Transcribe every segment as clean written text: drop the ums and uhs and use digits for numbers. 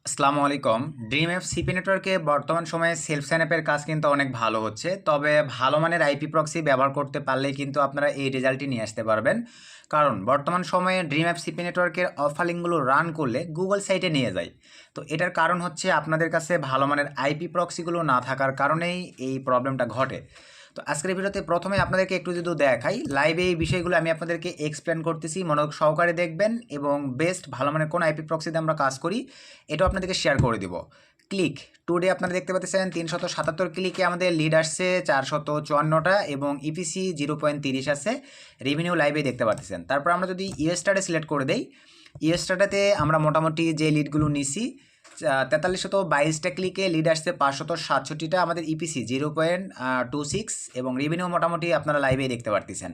আসসালামু আলাইকুম। Dream app CP নেটওয়ার্কে বর্তমান সময়ে সেলফ সাইন আপের কাজ কিন্তু অনেক ভালো হচ্ছে। তবে ভালো মানের আইপি প্রক্সি ব্যবহার করতে পারলেই কিন্তু আপনারা এই রেজাল্টটি নিয়ে আসতে পারবেন। কারণ বর্তমান সময়ে ড্রিম অ্যাপ সিপি নেটওয়ার্কের অফার লিঙ্কগুলো রান করলে গুগল সাইটে নিয়ে যায়। তো এটার কারণ হচ্ছে আপনাদের কাছে ভালো মানের আইপি প্রক্সিগুলো না থাকার কারণেই এই প্রবলেমটা ঘটে। তো আজকের ভিডিওতে প্রথমে আপনাদেরকে একটু যদি দেখাই লাইভে এই বিষয়গুলো আমি আপনাদেরকে এক্সপ্লেন করতেছি, মনোযোগ সহকারে দেখবেন এবং বেস্ট ভালো মানের কোন আইপি প্রক্সিতে আমরা কাজ করি এটাও আপনাদেরকে শেয়ার করে দিব। ক্লিক টুডে আপনারা দেখতে পাচ্ছেন 377 ক্লিকে আমাদের লিড আসছে 454টা এবং ইপিসি 0.30 আছে। রেভিনিউ লাইভে দেখতে পাচ্ছেন। তারপর আমরা যদি ইউএসটারে সিলেক্ট করে দেই, ইউএসটাতে আমরা মোটামুটি যে লিডগুলো নিছি 4322টা ক্লিকে লিড আসছে 567টা, আমাদের ইপিসি 0.26 এবং রেভিনিউ মোটামুটি আপনারা লাইভে দেখতে পারতেছেন।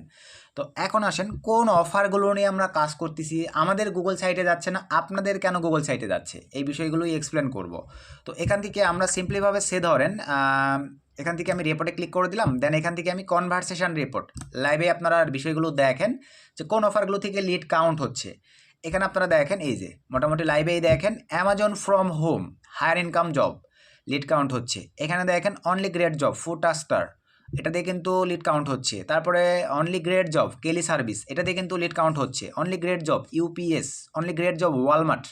তো এখন আসেন কোন অফারগুলো নিয়ে আমরা কাজ করতেছি, আমাদের গুগল সাইটে যাচ্ছে না, আপনাদের কেন গুগল সাইটে যাচ্ছে, এই বিষয়গুলোই এক্সপ্লেন করব। তো এখান থেকে আমরা সিম্পলিভাবে ধরেন এখান থেকে আমি রিপোর্টে ক্লিক করে দিলাম, দেন এখান থেকে আমি কনভারসেশন রিপোর্ট লাইভে আপনারা বিষয়গুলো দেখেন যে কোন অফারগুলো থেকে লিড কাউন্ট হচ্ছে। এখানে আপনারা দেখেন এই যে মোটামুটি লাইভেই দেখেন Amazon from home higher income job lead count হচ্ছে। এখানে দেখেন অনলি গ্রেট জব ফুডস্টার, এটা দিয়ে কিন্তু লিড কাউন্ট হচ্ছে। তারপরে only great job Kelly service, এটা দিয়ে কিন্তু লিড কাউন্ট হচ্ছে। Only great job UPS, only great job Walmart,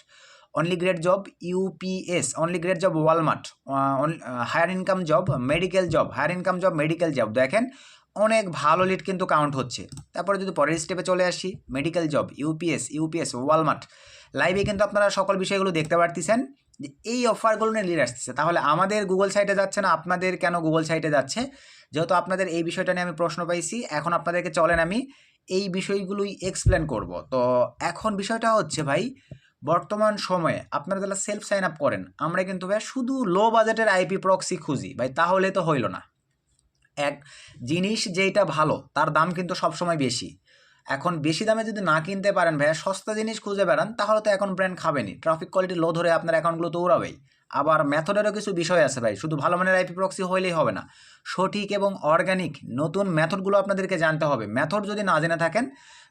only great job UPS, only great job Walmart, higher income job medical job, higher income job medical job, দেখেন অনেক ভালো lead কিন্তু count হচ্ছে। তারপরে যদি পরের স্টেপে চলে আসি মেডিকেল জব ইউপিএস ওয়ালমার্ট, লাইভে কিন্তু আপনারা সকল বিষয়গুলো দেখতে পারতেছেন যে এই অফারগুলো নিয়ে লিড আসতেছে। তাহলে আমাদের গুগল সাইটে যাচ্ছে না, আপনাদের কেন গুগল সাইটে যাচ্ছে? যেহেতু আপনাদের এই বিষয়টা নিয়ে আমি প্রশ্ন পাইছি, এখন আপনাদেরকে চলেন আমি এই বিষয়গুলোই এক্সপ্লেন করব। তো এখন বিষয়টা হচ্ছে ভাই, বর্তমান সময়ে আপনারা যারা সেলফ সাইন আপ করেন, আমরা কিন্তু ভাই শুধু লো বাজেটের আইপি প্রক্সি খুঁজি ভাই, তাহলে তো হইল না। এক জিনিস যেটা ভালো তার দাম কিন্তু সবসময় বেশি। এখন বেশি দামে যদি না কিনতে পারেন ভাইয়া, সস্তা জিনিস খুঁজে বেড়ান, তাহলে তো এখন ব্র্যান্ড খাবেনি, ট্রাফিক কোয়ালিটি লো ধরে আপনার অ্যাকাউন্টগুলো তো উড়াবেই। আবার মেথডেরও কিছু বিষয় আছে ভাই, শুধু ভালো মানের আইপি প্রক্সি হইলেই হবে না, সঠিক এবং অর্গানিক নতুন মেথডগুলো আপনাদেরকে জানতে হবে। মেথড যদি না জেনে থাকেন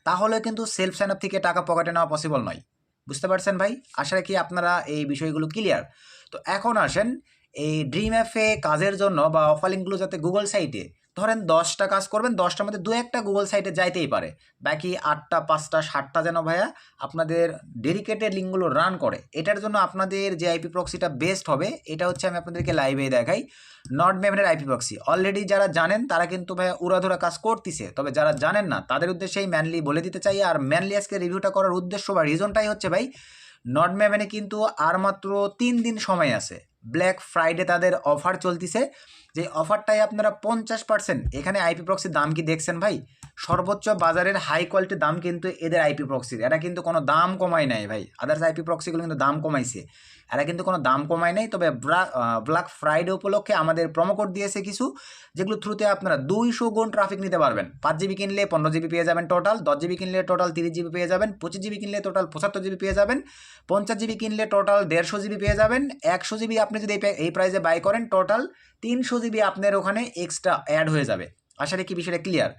তাহলে কিন্তু সেলফ সাইন আপ থেকে টাকা পকেটে নেওয়া পসিবল নয়। বুঝতে পারছেন ভাই? আশা রাখি আপনারা এই বিষয়গুলো ক্লিয়ার। তো এখন আসেন এই ড্রিম অ্যাপে কাজের জন্য বা অফারিংগুলো যাতে গুগল সাইটে ধরেন 10টা কাজ করবেন, 10টার মধ্যে 2-1টা গুগল সাইটে যাইতেই পারে, বাকি 8টা 5টা 7টা যেন ভাইয়া আপনাদের ডেডিকেটেড লিঙ্কগুলো রান করে। এটার জন্য আপনাদের যে আইপি প্রক্সিটা বেস্ট হবে এটা হচ্ছে, আমি আপনাদেরকে লাইভে দেখাই নট মেভেনের আইপি প্রক্সি। অলরেডি যারা জানেন তারা কিন্তু ভাইয়া উড়াধুরা কাজ করতেছে, তবে যারা জানেন না তাদের উদ্দেশ্যেই ম্যানলি বলে দিতে চাই। আর ম্যানলি আজকে রিভিউটা করার উদ্দেশ্য বা রিজনটাই হচ্ছে ভাই, নট মেভেনে কিন্তু আর মাত্র 3 দিন সময় আছে, ব্ল্যাক ফ্রাইডে তাদের অফার চলতেছে। যে অফারটাই আপনারা 50%, এখানে আইপি প্রক্সির দাম কি দেখছেন ভাই? সর্বোচ্চ বাজারের হাই কোয়ালিটির দাম কিন্তু এদের আইপি প্রক্সির, এরা কিন্তু কোনো দাম কমায় নাই ভাই। আদার্স আইপি প্রক্সিগুলো কিন্তু দাম কমাইছে, এরা কিন্তু কোনো দাম কমায় নাই। তবে ব্ল্যাক ফ্রাইডে উপলক্ষে আমাদের প্রোমো কোড দিয়েছে কিছু, যেগুলো থ্রুতে আপনারা 200 গুণ ট্রাফিক নিতে পারবেন। 5 জিবি কিনলে 15 জিবি পেয়ে যাবেন টোটাল, 10 জিবি কিনলে টোটাল 30 জিবি পেয়ে যাবেন, 25 জিবি কিনলে টোটাল 75 জিবি পেয়ে যাবেন, 50 জিবি কিনলে টোটাল 150 জিবি পেয়ে যাবেন, 100 জিবি আপনি যদি এই প্রাইসে বাই করেন টোটাল 300 জিবি আপনার ওখানে এক্সট্রা অ্যাড হয়ে যাবে। আশা রাখি বিষয়টা ক্লিয়ার।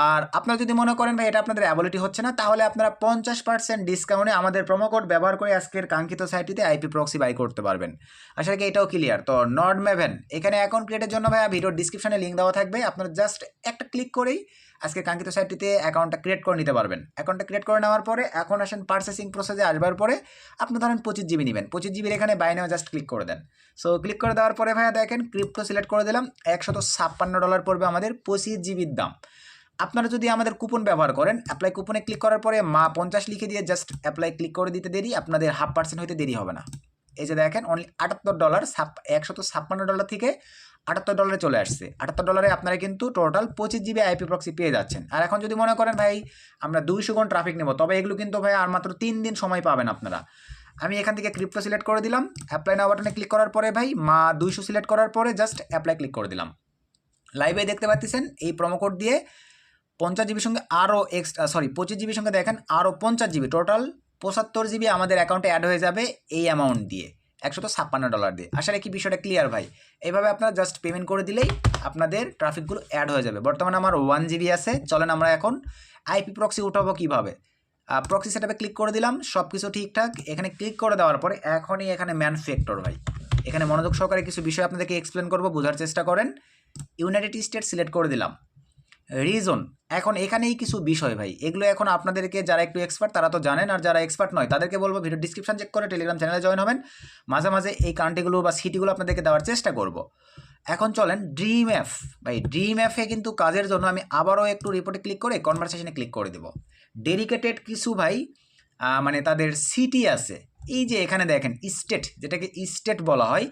আর আপনারা যদি মনে করেন ভাই এটা আপনাদের অ্যাবিলিটি হচ্ছে না, তাহলে আপনারা 50% ডিসকাউন্টে আমাদের প্রোমো কোড ব্যবহার করে আজকের কাঙ্ক্ষিত সাইটটিতে আইপি প্রক্সি বাই করতে পারবেন। আশা রাখি এটাও ক্লিয়ার। তো নট মেভেন এখানে অ্যাকাউন্ট ক্রিয়েটের জন্য ভাই ভিডিওর ডিসক্রিপশনে লিঙ্ক দেওয়া থাকবে, আপনারা জাস্ট একটা ক্লিক করেই আজকে কাঙ্ক্ষিত সাইটটিতে অ্যাকাউন্টটা ক্রিয়েট করে নিতে পারবেন। অ্যাকাউন্টটা ক্রিয়েট করে নেওয়ার পরে এখন আসেন পার্চেসিং প্রসেসে আসবার পরে আপনি ধরেন 25 জিবি নেবেন, 25 জিবির এখানে বাই নাও জাস্ট ক্লিক করে দেন। সো ক্লিক করে দেওয়ার পরে ভাইয়া দেখেন ক্রিপ্টো সিলেক্ট করে দিলাম, $156 পড়বে আমাদের 25 জিবির দাম। আপনারা যদি আমাদের কুপন ব্যবহার করেন, অ্যাপ্লাই কুপনে ক্লিক করার পরে 50 লিখে দিয়ে জাস্ট অ্যাপ্লাই ক্লিক করে দিতে দেরি, আপনাদের ½ % হইতে দেরি হবে না। এই যে দেখেন অনলি $78, $156 থেকে $78 চলে আসছে। $78 আপনারা কিন্তু টোটাল 25 জিবি আইপি প্রক্সি পেয়ে যাচ্ছেন। আর এখন যদি মনে করেন ভাই আমরা 200 গুণ ট্রাফিক নেব, তবে এগুলো কিন্তু ভাই আর মাত্র 3 দিন সময় পাবেন আপনারা। আমি এখান থেকে ক্রিপ্টো সিলেক্ট করে দিলাম, অ্যাপ্লাই নাও বাটনে ক্লিক করার পরে ভাই 200 সিলেক্ট করার পরে জাস্ট অ্যাপ্লাই ক্লিক করে দিলাম। লাইভে দেখতে পাচ্ছেন এই প্রোমো কোড দিয়ে 50 জিবির সঙ্গে আরও 25 জিবির সঙ্গে দেখেন আরও 50 জিবি, টোটাল 75 জিবি আমাদের অ্যাকাউন্টে অ্যাড হয়ে যাবে এই অ্যামাউন্ট দিয়ে, $156 দিয়ে। আশা রাখি বিষয়টা ক্লিয়ার ভাই। এইভাবে আপনারা জাস্ট পেমেন্ট করে দিলেই আপনাদের ট্রাফিকগুলো অ্যাড হয়ে যাবে। বর্তমানে আমার 1 জিবি আছে, চলেন আমরা এখন আইপি প্রক্সি উঠাবো কীভাবে। প্রক্সি সেটআপে ক্লিক করে দিলাম, সব কিছু ঠিকঠাক। এখানে ক্লিক করে দেওয়ার পরে এখনই এখানে ম্যানুফ্যাক্টর ভাই, এখানে মনোযোগ সহকারে কিছু বিষয় আপনাদেরকে এক্সপ্লেন করব, বোঝার চেষ্টা করেন। ইউনাইটেড স্টেট সিলেক্ট করে দিলাম। রিজন, এখন এখানেই কিছু বিষয় ভাই, এগুলো এখন আপনাদেরকে যারা একটু এক্সপার্ট তারা তো জানেন, আর যারা এক্সপার্ট নয় তাদেরকে বলবো ভিডিও ডিসক্রিপশন চেক করে টেলিগ্রাম চ্যানেলে জয়েন হবেন। মাঝে মাঝে এই কান্ট্রিগুলো বা সিটিগুলো আপনাদেরকে দেওয়ার চেষ্টা করব। এখন চলেন ড্রিম অ্যাপ ভাই, ড্রিম অ্যাপে কিন্তু কাজের জন্য আমি আবারও একটু রিপোর্টে ক্লিক করে কনভারসেশনে ক্লিক করে দেবো। ডেডিকেটেড কিছু ভাই মানে তাদের সিটি আছে, এই যে এখানে দেখেন স্টেট, যেটাকে স্টেট বলা হয়,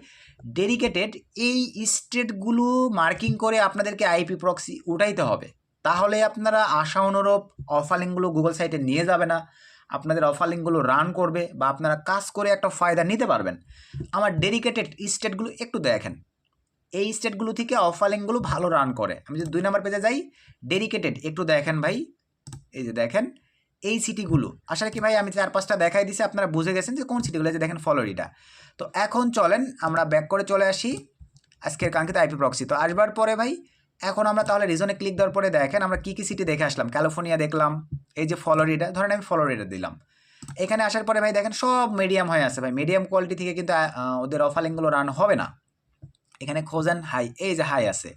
ডেডিকেটেড এই স্টেটগুলো মার্কিং করে আপনাদেরকে আইপি প্রক্সি উঠাইতে হবে। তাহলে আপনারা আশা অনুরূপ অফার লিঙ্কগুলো গুগল সাইটে নিয়ে যাবে না, আপনাদের অফার লিঙ্কগুলো রান করবে বা আপনারা কাজ করে একটা ফায়দা নিতে পারবেন। আমার ডেডিকেটেড স্টেটগুলো একটু দেখেন, এই স্টেটগুলো থেকে অফার লিঙ্কগুলো ভালো রান করে। আমি যদি 2 নম্বর পেজে যাই, ডেডিকেটেড একটু দেখেন ভাই, এই যে দেখেন এই সিটিগুলো, আসলে কি ভাই আমি 4-5টা দেখাই দিছি, আপনারা বুঝে গেছেন যে কোন সিটিগুলো, যে দেখেন ফ্লোরিডা। তো এখন চলেন আমরা ব্যাক করে চলে আসি আজকের কাঙ্ক্ষিত আইপি প্রক্সি। তো আসবার পরে ভাই এখন আমরা তাহলে রিজনে ক্লিক দেওয়ার পরে দেখেন আমরা কী কী সিটি দেখে আসলাম। ক্যালিফোর্নিয়া দেখলাম, এই যে ফ্লোরিডা, ধরেন আমি ফ্লোরিডা দিলাম। এখানে আসার পরে ভাই দেখেন সব মিডিয়াম হয়ে আছে ভাই, মিডিয়াম কোয়ালিটি থেকে কিন্তু ওদের অফারিংগুলো রান হবে না। এখানে খোঁজেন হাই, এই যে হাই আছে,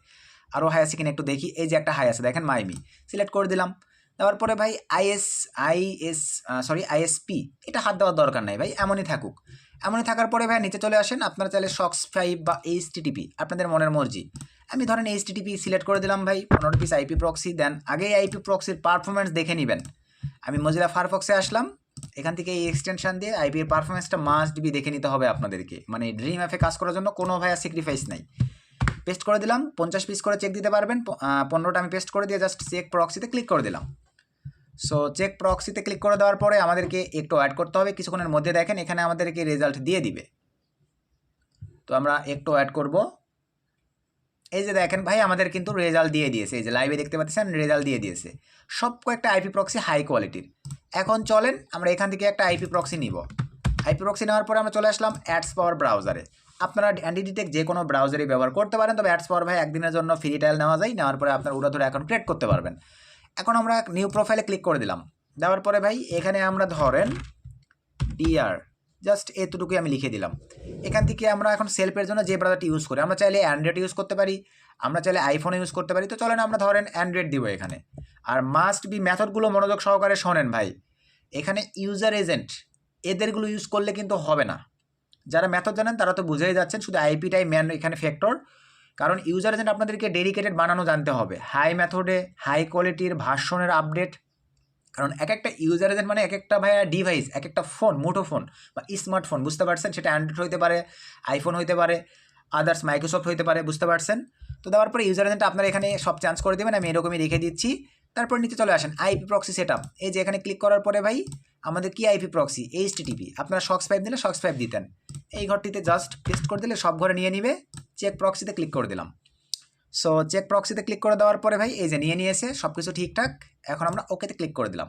আরও হাই আছে কিনা একটু দেখি, এই যে একটা হাই আছে দেখেন মাইমি, সিলেক্ট করে দিলাম। দেওয়ার পরে ভাই আইএসপি এটা হাত দেওয়ার দরকার নাই ভাই, এমনই থাকুক। এমনই থাকার পরে ভাই নিচে চলে আসেন, আপনারা চাইলে সক্স 5 বা এইচটিটিপি আপনাদের মনের মর্জি। আমি ধরেন এইচটিটিপি সিলেক্ট করে দিলাম ভাই, 15 পিস আইপি প্রক্সি দেন। আগেই আইপি প্রক্সির পারফরমেন্স দেখে নেবেন। আমি মজিলা ফায়ারফক্সে আসলাম, এখান থেকে এই এক্সটেনশন দিয়ে আইপির পারফরমেন্সটা মাস্ট বি দেখে নিতে হবে আপনাদেরকে, মানে ড্রিম অ্যাপে কাজ করার জন্য কোনো ভাইয়া স্যাক্রিফাইস নাই। পেস্ট করে দিলাম, 50 পিস করে চেক দিতে পারবেন। 15টা আমি পেস্ট করে দিয়ে জাস্ট চেক প্রক্সিতে ক্লিক করে দিলাম। সো চেক প্রক্সিতে ক্লিক করে দেওয়ার পরে আমাদেরকে একটু অ্যাড করতে হবে, কিছুক্ষণের মধ্যে দেখেন এখানে আমাদেরকে রেজাল্ট দিয়ে দিবে। তো আমরা একটু অ্যাড করব, এই যে দেখেন ভাই আমাদের কিন্তু রেজাল্ট দিয়ে দিয়েছে, এই যে লাইভে দেখতে পাচ্ছেন রেজাল্ট দিয়ে দিয়েছে সব কয়েকটা আইপি প্রক্সি হাই কোয়ালিটির। এখন চলেন আমরা এখান থেকে একটা আইপি প্রক্সি নিব। আইপি প্রক্সি নেওয়ার পরে আমরা চলে আসলাম অ্যাডস পাওয়ার ব্রাউজারে। আপনারা অ্যান্টিডিটেক যে কোনো ব্রাউজারই ব্যবহার করতে পারেন, তবে অ্যাডস পাওয়ার ভাই একদিনের জন্য ফ্রি ট্রায়াল নেওয়া যায়, নেওয়ার পরে আপনার উড়াধরে অ্যাকাউন্ট ক্রিয়েট করতে পারবেন। এখন আমরা নিউ প্রোফাইলে ক্লিক করে দিলাম। দেওয়ার পরে ভাই এখানে আমরা ধরেন ডিআর জাস্ট এতটুকুই আমি লিখে দিলাম। এখান থেকে আমরা এখন সেলফের জন্য যে ব্রাউজারটি ইউজ করি, আমরা চাইলে অ্যান্ড্রয়েড ইউজ করতে পারি, আমরা চাইলে আইফোন ইউজ করতে পারি। তো চলেন আমরা ধরেন অ্যান্ড্রয়েড দিব এখানে। আর মাস্ট বি মেথডগুলো মনোযোগ সহকারে শোনেন ভাই, এখানে ইউজার এজেন্ট এদেরগুলো ইউজ করলে কিন্তু হবে না। যারা মেথড জানেন তারা তো বুঝেই যাচ্ছেন, শুধু আইপিটাই ম্যান এখানে ফ্যাক্টর। কারণ ইউজার এজেন্ট আপনাদেরকে ডেডিকেটেড বানানো জানতে হবে, হাই মেথডে হাই কোয়ালিটির ভার্সনের আপডেট। কারণ এক একটা ইউজার এজেন্ট মানে এক একটা ভাইয়া ডিভাইস, এক একটা ফোন, মুঠো ফোন বা স্মার্টফোন, বুঝতে পারছেন, সেটা অ্যান্ড্রয়েড হইতে পারে, আইফোন হইতে পারে, আদার্স মাইক্রোসফট হইতে পারে, বুঝতে পারছেন। তো দেওয়ার পরে ইউজার এজেন্ট আপনারা এখানে সব চেঞ্জ করে দেবেন, আমি এরকমই রেখে দিচ্ছি। তারপর নিচে চলে আসেন আইপি প্রক্সি সেটআপ, এই যে এখানে ক্লিক করার পরে ভাই আমাদের কি আইপি প্রক্সি এইচটিটিপি, আপনারা সক্স 5 দিলে সক্স 5 দিতেন, এই ঘরটিতে জাস্ট পেস্ট করে দিলে সব ঘরে নিয়ে নিবে। চেক প্রক্সিতে ক্লিক করে দিলাম। সো চেক প্রক্সিতে ক্লিক করে দেওয়ার পরে ভাই এই যে নিয়ে নিয়েছে সব কিছু ঠিকঠাক। এখন আমরা ওকেতে ক্লিক করে দিলাম।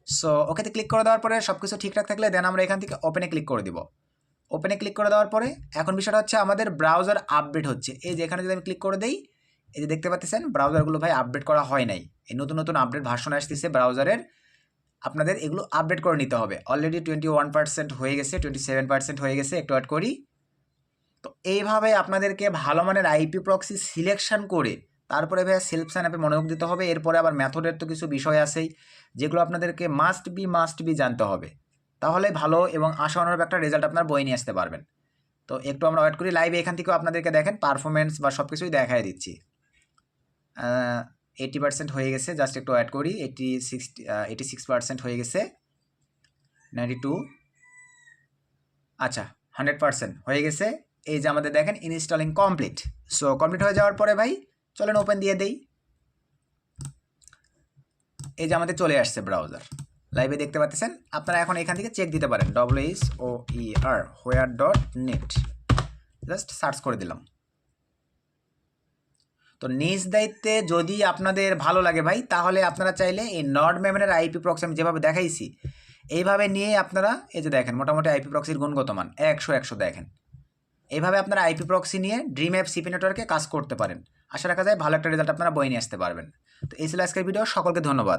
সো ওকেতে ক্লিক করে দেওয়ার পরে সব কিছু ঠিকঠাক থাকলে দেন আমরা এখান থেকে ওপেনে ক্লিক করে দিব। ওপেনে ক্লিক করে দেওয়ার পরে এখন বিষয়টা হচ্ছে আমাদের ব্রাউজার আপডেট হচ্ছে। এই যে এখানে যদি আমি ক্লিক করে দিই, এই যে দেখতে পাচ্ছেন ব্রাউজারগুলো ভাই আপডেট করা হয় নাই, এই নতুন নতুন আপডেট ভার্সন আসতেছে ব্রাউজারের, আপনাদের এগুলো আপডেট করে নিতে হবে। অলরেডি 21% হয়ে গেছে, 27% হয়ে গেছে, একটু অ্যাড করি। তো এইভাবে আপনাদেরকে ভালো মানের আইপি প্রক্সি সিলেকশন করে তারপরে ভাই সেলফ সাইন আপে মনোযোগ দিতে হবে। এরপরে আবার মেথডের তো কিছু বিষয় আছেই, যেগুলো আপনাদেরকে মাস্ট বি জানতে হবে, তাহলে ভালো এবং আশানুরূপ একটা রেজাল্ট আপনার বই নিয়ে আসতে পারবেন। তো একটু আমরা ওয়েট করি, লাইভে এখান থেকেও আপনাদেরকে দেখেন পারফরমেন্স বা সব কিছুই দেখাই দিচ্ছি। 80% হয়ে গেছে, জাস্ট একটু অ্যাড করি, 86% হয়ে গেছে, 92, আচ্ছা 100% হয়ে গেছে। এই যে আমাদের দেখেন ইনস্টলিং কমপ্লিট। সো কমপ্লিট হয়ে যাওয়ার পরে ভাই চলেন ওপেন দিয়ে দেই। এই যে আমাদের চলে আসছে ব্রাউজার, লাইভে দেখতে পাচ্ছেন। আপনারা এখন এখান থেকে চেক দিতে পারেন WSOER.net, জাস্ট সার্চ করে দিলাম। তো নিজ দায়িত্বে যদি আপনাদের ভালো লাগে ভাই, তাহলে আপনারা চাইলে এই নর্ড মেমনের আইপি প্রক্সি আমি যেভাবে দেখাইছি এইভাবে নিয়ে আপনারা এই যে দেখেন মোটামুটি আইপি প্রক্সির গুণগত মান 100 দেখেন। এইভাবে আপনারা আইপি প্রক্সি নিয়ে ড্রিম অ্যাপ সিপি নেটওয়ার্কে কাজ করতে পারেন। আশা রাখা যায় ভালো একটা রেজাল্ট আপনারা বই নিয়ে আসতে পারবেন। তো এই ছিল আজকের ভিডিও, সকলকে ধন্যবাদ।